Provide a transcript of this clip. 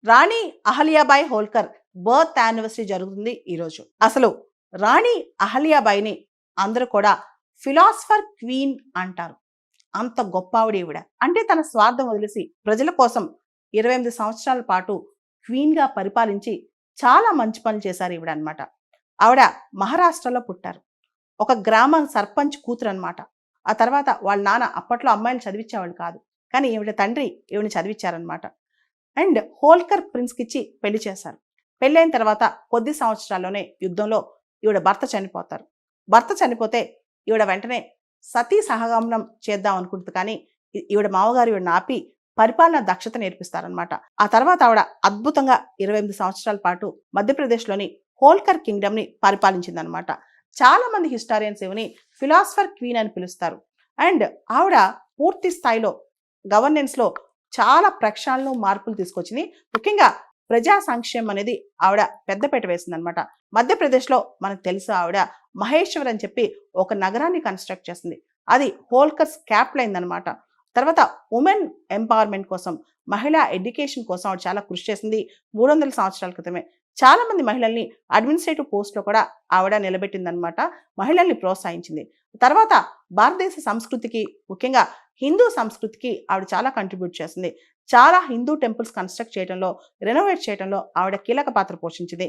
రాణి Ahalyabai Holkar birth anniversary జరుగుతుంది ఈరోజు. అసలు రాణి అహల్యాబాయిని అందరూ కూడా ఫిలాసఫర్ క్వీన్ అంటారు. అంత గొప్ప ఆవిడ ఈవిడ. అంటే తన స్వార్థం వదిలేసి ప్రజల కోసం 28 సంవత్సరాల పాటు క్వీన్గా పరిపాలించి చాలా మంచి పనులు చేశారు ఈవిడ అనమాట. ఆవిడ మహారాష్ట్రలో పుట్టారు. ఒక గ్రామం సర్పంచ్ కూతురు అనమాట. ఆ తర్వాత వాళ్ళ నాన్న అప్పట్లో అమ్మాయిలు చదివించేవాళ్ళు కాదు. కానీ ఈవిడ తండ్రి ఈవిని చదివించారనమాట. అండ్ హోల్కర్ ప్రిన్స్కి ఇచ్చి పెళ్లి చేశారు. పెళ్ళైన తర్వాత కొద్ది సంవత్సరాల్లోనే యుద్ధంలో ఈవిడ భర్త చనిపోతారు. భర్త చనిపోతే ఈవిడ వెంటనే సతీ సహగమనం చేద్దాం అనుకుంటుంది. కానీ ఈవిడ మామగారు ఈవిడ ఆపి పరిపాలన దక్షత నేర్పిస్తారనమాట. ఆ తర్వాత ఆవిడ అద్భుతంగా 28 సంవత్సరాల పాటు మధ్యప్రదేశ్లోని హోల్కర్ కింగ్డమ్ని పరిపాలించిందనమాట. చాలా మంది హిస్టారియన్స్ ఈవిని ఫిలాసఫర్ క్వీన్ అని పిలుస్తారు. అండ్ ఆవిడ పూర్తి స్థాయిలో గవర్నెన్స్లో చాలా ప్రక్షాళనలు మార్పులు తీసుకొచ్చింది. ముఖ్యంగా ప్రజా సంక్షేమం అనేది ఆవిడ పెద్దపీట వేసిందనమాట. మధ్యప్రదేశ్లో మనకు తెలుసు ఆవిడ మహేశ్వర్ అని చెప్పి ఒక నగరాన్ని కన్స్ట్రక్ట్ చేసింది. అది హోల్కర్స్ క్యాపిటల్ అయిందనమాట. తర్వాత ఉమెన్ ఎంపవర్మెంట్ కోసం, మహిళా ఎడ్యుకేషన్ కోసం ఆవిడ చాలా కృషి చేసింది. 300 సంవత్సరాల క్రితమే చాలా మంది మహిళల్ని అడ్మినిస్ట్రేటివ్ పోస్ట్లో కూడా ఆవిడ నిలబెట్టిందనమాట. మహిళల్ని ప్రోత్సహించింది. తర్వాత భారతదేశ సంస్కృతికి, ముఖ్యంగా హిందూ సంస్కృతికి ఆవిడ చాలా కంట్రిబ్యూట్ చేసింది. చాలా హిందూ టెంపుల్స్ కన్స్ట్రక్ట్ చేయడంలో, రెనోవేట్ చేయడంలో ఆవిడ కీలక పాత్ర పోషించింది.